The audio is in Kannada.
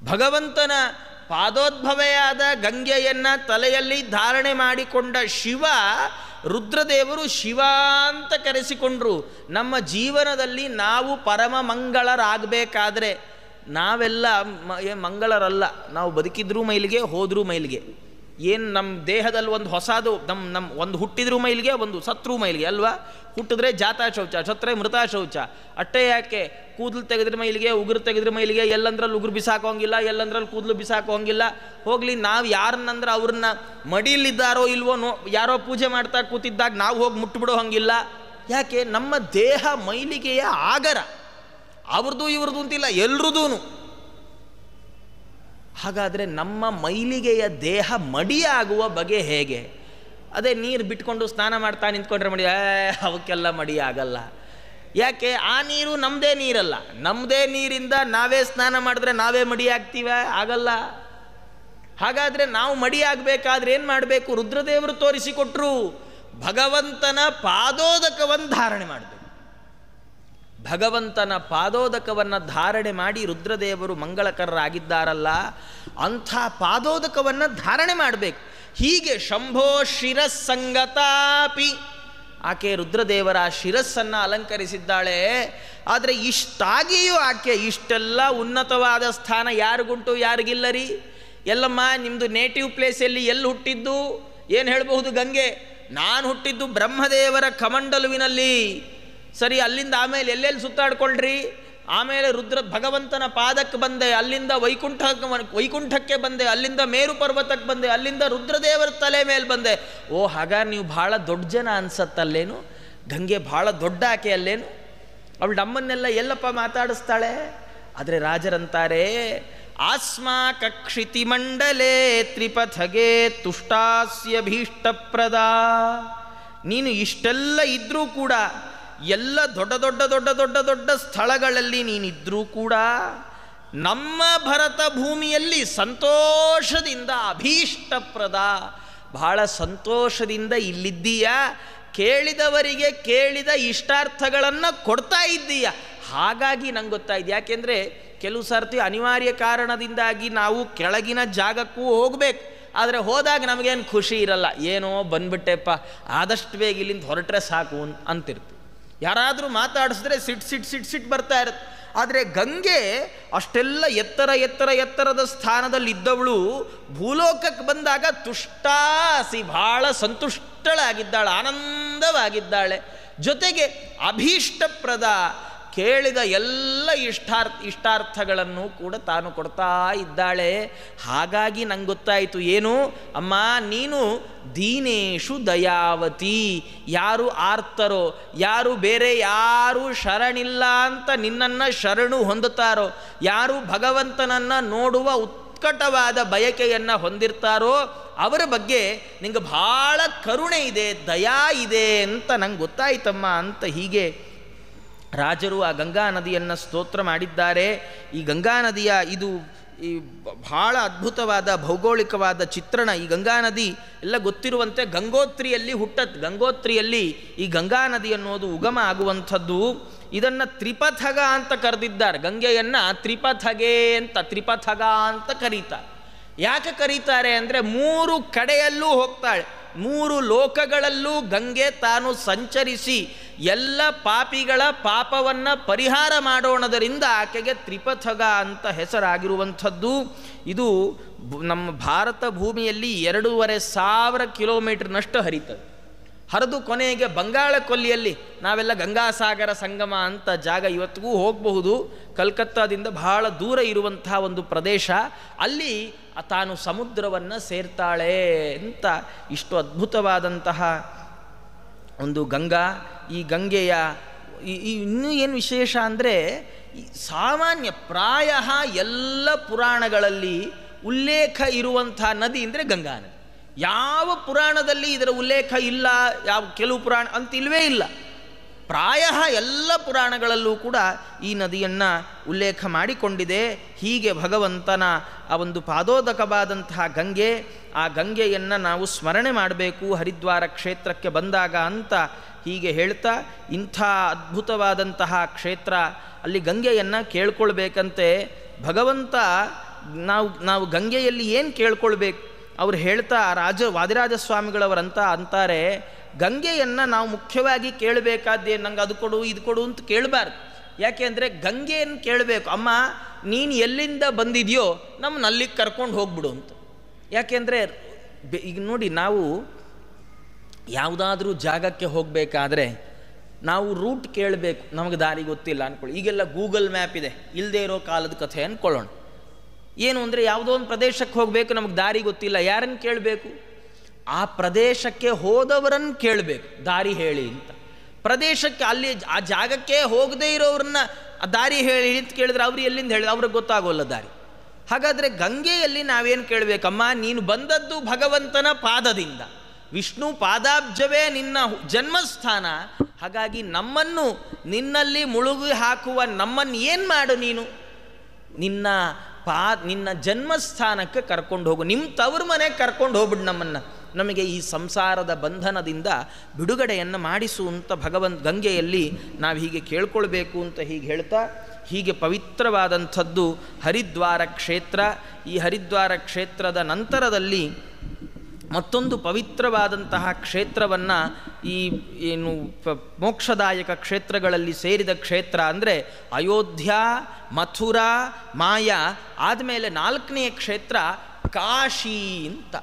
ಭಗವಂತನ ಪಾದೋದ್ಭವೆಯಾದ ಗಂಗೆಯನ್ನು ತಲೆಯಲ್ಲಿ ಧಾರಣೆ ಮಾಡಿಕೊಂಡ ಶಿವ, ರುದ್ರದೇವರು ಶಿವ ಅಂತ ಕರೆಸಿಕೊಂಡ್ರು. ನಮ್ಮ ಜೀವನದಲ್ಲಿ ನಾವು ಪರಮ ಮಂಗಳರಾಗಬೇಕಾದ್ರೆ ನಾವೆಲ್ಲ ಮಂಗಳರಲ್ಲ. ನಾವು ಬದುಕಿದ್ರೂ ಮೈಲಿಗೆ, ಹೋದ್ರೂ ಮೈಲಿಗೆ. ಏನು ನಮ್ಮ ದೇಹದಲ್ಲಿ ಒಂದು ಹೊಸದು, ನಮ್ಮ ಒಂದು ಹುಟ್ಟಿದ್ರೂ ಮೈಲಿಗೆ, ಒಂದು ಸತ್ರೂ ಮೈಲಿಗೆ ಅಲ್ವಾ? ಹುಟ್ಟಿದ್ರೆ ಜಾತಾ ಶೌಚ, ಸತ್ತರೆ ಮೃತ ಶೌಚ. ಅಷ್ಟೇ ಯಾಕೆ, ಕೂದಲು ತೆಗೆದ್ರೆ ಮೈಲಿಗೆ, ಉಗುರು ತೆಗೆದ್ರೆ ಮೈಲಿಗೆ, ಎಲ್ಲಂದ್ರಲ್ಲಿ ಉಗುರು ಬಿಸಾಕೋಂಗಿಲ್ಲ, ಎಲ್ಲಂದ್ರಲ್ಲಿ ಕೂದಲು ಬಿಸಾಕೋಂಗಿಲ್ಲ. ಹೋಗಲಿ, ನಾವು ಯಾರನ್ನಂದ್ರೆ ಅವ್ರನ್ನ ಮಡಿಲಿದ್ದಾರೋ ಇಲ್ವೋ ಯಾರೋ ಪೂಜೆ ಮಾಡ್ತಾ ಕೂತಿದ್ದಾಗ ನಾವು ಹೋಗಿ ಮುಟ್ಬಿಡೋ ಹಂಗಿಲ್ಲ. ಯಾಕೆ? ನಮ್ಮ ದೇಹ ಮೈಲಿಗೆಯ ಆಗರ. ಅವ್ರದ್ದು ಇವ್ರದ್ದು ಅಂತಿಲ್ಲ, ಎಲ್ರದೂ. ಹಾಗಾದರೆ ನಮ್ಮ ಮೈಲಿಗೆಯ ದೇಹ ಮಡಿಯಾಗುವ ಬಗೆ ಹೇಗೆ? ಅದೇ ನೀರು ಬಿಟ್ಕೊಂಡು ಸ್ನಾನ ಮಾಡ್ತಾ ನಿಂತ್ಕೊಂಡ್ರೆ ಮಡಿ, ಅವಕ್ಕೆಲ್ಲ ಮಡಿ ಆಗಲ್ಲ. ಯಾಕೆ? ಆ ನೀರು ನಮ್ಮದೇ ನೀರಲ್ಲ. ನಮ್ಮದೇ ನೀರಿಂದ ನಾವೇ ಸ್ನಾನ ಮಾಡಿದ್ರೆ ನಾವೇ ಮಡಿ ಆಗ್ತೀವ? ಆಗಲ್ಲ. ಹಾಗಾದರೆ ನಾವು ಮಡಿ ಆಗಬೇಕಾದ್ರೆ ಏನು ಮಾಡಬೇಕು? ರುದ್ರದೇವರು ತೋರಿಸಿಕೊಟ್ರು. ಭಗವಂತನ ಪಾದೋದಕವನ್ನು ಧಾರಣೆ ಮಾಡಬೇಕು. ಭಗವಂತನ ಪಾದೋದಕವನ್ನು ಧಾರಣೆ ಮಾಡಿ ರುದ್ರದೇವರು ಮಂಗಳಕರರಾಗಿದ್ದಾರಲ್ಲ, ಅಂಥ ಪಾದೋದಕವನ್ನು ಧಾರಣೆ ಮಾಡಬೇಕು. ಹೀಗೆ ಶಂಭೋ ಶಿರಸ್ಸಂಗತಾಪಿ, ಆಕೆ ರುದ್ರದೇವರ ಶಿರಸ್ಸನ್ನು ಅಲಂಕರಿಸಿದ್ದಾಳೆ. ಆದರೆ ಇಷ್ಟಾಗಿಯೂ ಆಕೆ ಇಷ್ಟೆಲ್ಲ ಉನ್ನತವಾದ ಸ್ಥಾನ ಯಾರಿಗುಂಟು, ಯಾರಿಗಿಲ್ಲರಿ? ಎಲ್ಲಮ್ಮ ನಿಮ್ಮದು ನೇಟಿವ್ ಪ್ಲೇಸಲ್ಲಿ ಎಲ್ಲಿ ಹುಟ್ಟಿದ್ದು? ಏನು ಹೇಳಬಹುದು? ಗಂಗೆ, ನಾನು ಹುಟ್ಟಿದ್ದು ಬ್ರಹ್ಮದೇವರ ಕಮಂಡಲುವಿನಲ್ಲಿ. ಸರಿ, ಅಲ್ಲಿಂದ ಆಮೇಲೆ ಎಲ್ಲೆಲ್ಲಿ ಸುತ್ತಾಡ್ಕೊಳ್ರಿ? ಆಮೇಲೆ ಭಗವಂತನ ಪಾದಕ್ಕೆ ಬಂದೆ, ಅಲ್ಲಿಂದ ವೈಕುಂಠಕ್ಕೆ ಬಂದೆ, ಅಲ್ಲಿಂದ ಮೇರು ಪರ್ವತಕ್ಕೆ ಬಂದೆ, ಅಲ್ಲಿಂದ ರುದ್ರದೇವರ ತಲೆ ಮೇಲೆ ಬಂದೆ. ಓ, ಹಾಗಾದ್ರೆ ನೀವು ಭಾಳ ದೊಡ್ಡ ಜನ ಅನ್ಸತ್ತಲ್ಲೇನು? ಗಂಗೆ ಭಾಳ ದೊಡ್ಡ ಆಕೆ ಅಲ್ಲೇನು? ಅವಳು ನಮ್ಮನ್ನೆಲ್ಲ ಎಲ್ಲಪ್ಪ ಮಾತಾಡಿಸ್ತಾಳೆ? ಆದರೆ ರಾಜರಂತಾರೆ, ಆಸ್ಮಾಕಕ್ಷಿತಿ ಮಂಡಲೇ ತ್ರಿಪಥಗೆ ತುಷ್ಟಾಸ್ಯಭೀಷ್ಟಪ್ರದ. ನೀನು ಇಷ್ಟೆಲ್ಲ ಇದ್ರೂ ಕೂಡ, ಎಲ್ಲ ದೊಡ್ಡ ದೊಡ್ಡ ದೊಡ್ಡ ದೊಡ್ಡ ದೊಡ್ಡ ಸ್ಥಳಗಳಲ್ಲಿ ನೀನಿದ್ರೂ ಕೂಡ ನಮ್ಮ ಭರತ ಭೂಮಿಯಲ್ಲಿ ಸಂತೋಷದಿಂದ ಅಭೀಷ್ಟಪ್ರದ, ಬಹಳ ಸಂತೋಷದಿಂದ ಇಲ್ಲಿದ್ದೀಯ. ಕೇಳಿದವರಿಗೆ ಕೇಳಿದ ಇಷ್ಟಾರ್ಥಗಳನ್ನು ಕೊಡ್ತಾ ಇದ್ದೀಯ. ಹಾಗಾಗಿ ನಂಗೆ ಗೊತ್ತಾಯ್ತು. ಯಾಕೆಂದರೆ ಕೆಲವು ಸರ್ತಿ ಅನಿವಾರ್ಯ ಕಾರಣದಿಂದಾಗಿ ನಾವು ಕೆಳಗಿನ ಜಾಗಕ್ಕೂ ಹೋಗಬೇಕು. ಆದರೆ ಹೋದಾಗ ನಮಗೇನು ಖುಷಿ ಇರಲ್ಲ. ಏನೋ ಬಂದ್ಬಿಟ್ಟೆಪ್ಪ, ಆದಷ್ಟು ಬೇಗ ಇಲ್ಲಿಂದ ಹೊರಟ್ರೆ ಸಾಕು ಅಂತಿರ್ತೀವಿ. ಯಾರಾದರೂ ಮಾತಾಡಿಸಿದ್ರೆ ಸಿಟ್ಟು ಬರ್ತಾ ಇರುತ್ತೆ. ಆದರೆ ಗಂಗೆ ಅಷ್ಟೆಲ್ಲ ಎತ್ತರದ ಸ್ಥಾನದಲ್ಲಿದ್ದವಳು ಭೂಲೋಕಕ್ಕೆ ಬಂದಾಗ ತುಷ್ಟಾಸಿ, ಬಹಳ ಸಂತುಷ್ಟಳಾಗಿದ್ದಾಳೆ, ಆನಂದವಾಗಿದ್ದಾಳೆ. ಜೊತೆಗೆ ಅಭೀಷ್ಟಪ್ರದ, ಕೇಳಿದ ಎಲ್ಲ ಇಷ್ಟಾರ್ಥಗಳನ್ನು ಕೂಡ ತಾನು ಕೊಡ್ತಾ ಇದ್ದಾಳೆ. ಹಾಗಾಗಿ ನಂಗೆ ಗೊತ್ತಾಯಿತು ಏನು, ಅಮ್ಮ ನೀನು ದೀನೇಶು ದಯಾವತಿ. ಯಾರು ಆರ್ತರೋ, ಯಾರು ಬೇರೆ ಯಾರು ಶರಣಿಲ್ಲ ಅಂತ ನಿನ್ನನ್ನು ಶರಣು ಹೊಂದುತ್ತಾರೋ, ಯಾರು ಭಗವಂತನನ್ನು ನೋಡುವ ಉತ್ಕಟವಾದ ಬಯಕೆಯನ್ನು ಹೊಂದಿರ್ತಾರೋ ಅವರ ಬಗ್ಗೆ ನಿಂಗೆ ಭಾಳ ಕರುಣೆ ಇದೆ, ದಯಾ ಇದೆ ಅಂತ ನಂಗೆ ಗೊತ್ತಾಯ್ತಮ್ಮ ಅಂತ ಹೀಗೆ ರಾಜರು ಆ ಗಂಗಾ ನದಿಯನ್ನು ಸ್ತೋತ್ರ ಮಾಡಿದ್ದಾರೆ. ಈ ಗಂಗಾ ನದಿಯ ಇದು ಈ ಬಹಳ ಅದ್ಭುತವಾದ ಭೌಗೋಳಿಕವಾದ ಚಿತ್ರಣ. ಈ ಗಂಗಾ ನದಿ ಎಲ್ಲ ಗೊತ್ತಿರುವಂತೆ ಗಂಗೋತ್ರಿಯಲ್ಲಿ ಗಂಗೋತ್ರಿಯಲ್ಲಿ ಈ ಗಂಗಾ ನದಿ ಅನ್ನೋದು ಉಗಮ ಆಗುವಂಥದ್ದು. ಇದನ್ನು ತ್ರಿಪಥಗ ಅಂತ ಕರೆದಿದ್ದಾರೆ. ಗಂಗೆಯನ್ನು ತ್ರಿಪಥಗ ಅಂತ ಕರೀತಾರೆ. ಯಾಕೆ ಕರೀತಾರೆ ಅಂದರೆ 3 ಕಡೆಯಲ್ಲೂ ಹೋಗ್ತಾಳೆ. 3 ಲೋಕಗಳಲ್ಲೂ ಗಂಗೆ ತಾನು ಸಂಚರಿಸಿ ಎಲ್ಲ ಪಾಪಿಗಳ ಪಾಪವನ್ನು ಪರಿಹಾರ ಮಾಡೋಣದರಿಂದ ಆಕೆಗೆ ತ್ರಿಪಥಗ ಅಂತ ಹೆಸರಾಗಿರುವಂಥದ್ದು. ಇದು ನಮ್ಮ ಭಾರತ ಭೂಮಿಯಲ್ಲಿ 2,500 ಕಿಲೋಮೀಟರ್ನಷ್ಟು ಹರಿತದೆ. ಹರಿದು ಕೊನೆಗೆ ಬಂಗಾಳ ಕೊಲ್ಲಿಯಲ್ಲಿ ನಾವೆಲ್ಲ ಗಂಗಾಸಾಗರ ಸಂಗಮ ಅಂತ ಜಾಗ ಇವತ್ತಿಗೂ ಹೋಗಬಹುದು. ಕಲ್ಕತ್ತಾದಿಂದ ಬಹಳ ದೂರ ಇರುವಂಥ ಒಂದು ಪ್ರದೇಶ. ಅಲ್ಲಿ ತಾನು ಸಮುದ್ರವನ್ನು ಸೇರ್ತಾಳೆ ಅಂತ ಇಷ್ಟು ಅದ್ಭುತವಾದಂತಹ ಒಂದು ಗಂಗಾ. ಈ ಗಂಗೆಯ ಇನ್ನೂ ಏನು ವಿಶೇಷ ಅಂದರೆ, ಸಾಮಾನ್ಯ ಪ್ರಾಯ ಎಲ್ಲ ಪುರಾಣಗಳಲ್ಲಿ ಉಲ್ಲೇಖ ಇರುವಂಥ ನದಿ ಅಂದರೆ ಗಂಗಾ ನದಿ. ಯಾವ ಪುರಾಣದಲ್ಲಿ ಇದರ ಉಲ್ಲೇಖ ಇಲ್ಲ, ಕೆಲವು ಪುರಾಣ ಅಂತ ಇಲ್ಲವೇ ಇಲ್ಲ. ಪ್ರಾಯ ಎಲ್ಲ ಪುರಾಣಗಳಲ್ಲೂ ಕೂಡ ಈ ನದಿಯನ್ನು ಉಲ್ಲೇಖ ಮಾಡಿಕೊಂಡಿದೆ. ಹೀಗೆ ಭಗವಂತನ ಆ ಒಂದು ಪಾದೋದಕವಾದಂತಹ ಗಂಗೆ, ಆ ಗಂಗೆಯನ್ನು ನಾವು ಸ್ಮರಣೆ ಮಾಡಬೇಕು ಹರಿದ್ವಾರ ಕ್ಷೇತ್ರಕ್ಕೆ ಬಂದಾಗ ಅಂತ ಹೀಗೆ ಹೇಳ್ತಾ, ಇಂಥ ಅದ್ಭುತವಾದಂತಹ ಕ್ಷೇತ್ರ, ಅಲ್ಲಿ ಗಂಗೆಯನ್ನು ಕೇಳ್ಕೊಳ್ಬೇಕಂತೆ. ಭಗವಂತ ನಾವು ಗಂಗೆಯಲ್ಲಿ ಏನು ಕೇಳ್ಕೊಳ್ಬೇಕು? ಅವ್ರು ಹೇಳ್ತಾ ವಾದಿರಾಜ ಸ್ವಾಮಿಗಳವರಂತ ಅಂತಾರೆ, ಗಂಗೆಯನ್ನು ನಾವು ಮುಖ್ಯವಾಗಿ ಕೇಳಬೇಕಾದ್ದೇನು, ನಂಗೆ ಅದು ಕೊಡು ಇದು ಕೊಡು ಅಂತ ಕೇಳಬಾರ್ದು. ಯಾಕೆ ಅಂದರೆ ಗಂಗೆಯನ್ನು ಕೇಳಬೇಕು, ಅಮ್ಮ ನೀನು ಎಲ್ಲಿಂದ ಬಂದಿದೆಯೋ ನಮ್ಮನ್ನ ಅಲ್ಲಿಗೆ ಕರ್ಕೊಂಡು ಹೋಗ್ಬಿಡು ಅಂತ. ಯಾಕೆಂದರೆ ಈಗ ನೋಡಿ, ನಾವು ಯಾವುದಾದ್ರೂ ಜಾಗಕ್ಕೆ ಹೋಗಬೇಕಾದ್ರೆ ನಾವು ರೂಟ್ ಕೇಳಬೇಕು, ನಮಗೆ ದಾರಿ ಗೊತ್ತಿಲ್ಲ ಅಂದ್ಕೊಳ್ಳಿ. ಈಗೆಲ್ಲ ಗೂಗಲ್ ಮ್ಯಾಪ್ ಇದೆ, ಇಲ್ಲದೆ ಇರೋ ಕಾಲದ ಕಥೆ ಅಂದ್ಕೊಳ್ಳೋಣ. ಏನು ಅಂದರೆ ಯಾವುದೋ ಒಂದು ಪ್ರದೇಶಕ್ಕೆ ಹೋಗಬೇಕು, ನಮಗೆ ದಾರಿ ಗೊತ್ತಿಲ್ಲ, ಯಾರನ್ನು ಕೇಳಬೇಕು? ಆ ಪ್ರದೇಶಕ್ಕೆ ಹೋದವರನ್ನು ಕೇಳಬೇಕು, ದಾರಿ ಹೇಳಿ ಅಂತ. ಪ್ರದೇಶಕ್ಕೆ ಅಲ್ಲಿ ಆ ಜಾಗಕ್ಕೆ ಹೋಗದೇ ಇರೋರನ್ನ ದಾರಿ ಹೇಳಿ ಅಂತ ಕೇಳಿದ್ರೆ ಅವ್ರು ಎಲ್ಲಿಂದ ಹೇಳಿ, ಅವ್ರಿಗೆ ಗೊತ್ತಾಗೋಲ್ಲ ದಾರಿ. ಹಾಗಾದರೆ ಗಂಗೆಯಲ್ಲಿ ನಾವೇನು ಕೇಳಬೇಕಮ್ಮ? ನೀನು ಬಂದದ್ದು ಭಗವಂತನ ಪಾದದಿಂದ, ವಿಷ್ಣು ಪಾದಾಬ್ಜವೇ ನಿನ್ನ ಜನ್ಮಸ್ಥಾನ. ಹಾಗಾಗಿ ನಮ್ಮನ್ನು ನಿನ್ನಲ್ಲಿ ಮುಳುಗಿ ಹಾಕುವ ನಮ್ಮನ್ನು ಏನು ಮಾಡು ನೀನು? ನಿನ್ನ ಜನ್ಮಸ್ಥಾನಕ್ಕೆ ಕರ್ಕೊಂಡು ಹೋಗು, ನಿಮ್ಮ ತವರು ಮನೆಗೆ ಕರ್ಕೊಂಡು ಹೋಗ್ಬಿಡು ನಮ್ಮನ್ನು. ನಮಗೆ ಈ ಸಂಸಾರದ ಬಂಧನದಿಂದ ಬಿಡುಗಡೆಯನ್ನು ಮಾಡಿಸು ಅಂತ ಗಂಗೆಯಲ್ಲಿ ನಾವು ಹೀಗೆ ಕೇಳ್ಕೊಳ್ಬೇಕು ಅಂತ ಹೀಗೆ ಹೇಳ್ತಾ, ಹೀಗೆ ಪವಿತ್ರವಾದಂಥದ್ದು ಹರಿದ್ವಾರ ಕ್ಷೇತ್ರ. ಈ ಹರಿದ್ವಾರ ಕ್ಷೇತ್ರದ ನಂತರದಲ್ಲಿ ಮತ್ತೊಂದು ಪವಿತ್ರವಾದಂತಹ ಕ್ಷೇತ್ರವನ್ನು, ಈ ಏನು ಮೋಕ್ಷದಾಯಕ ಕ್ಷೇತ್ರಗಳಲ್ಲಿ ಸೇರಿದ ಕ್ಷೇತ್ರ ಅಂದರೆ ಅಯೋಧ್ಯ, ಮಥುರಾ, ಮಾಯಾ ಆದಮೇಲೆ 4ನೇ ಕ್ಷೇತ್ರ ಕಾಶಿ ಅಂತ.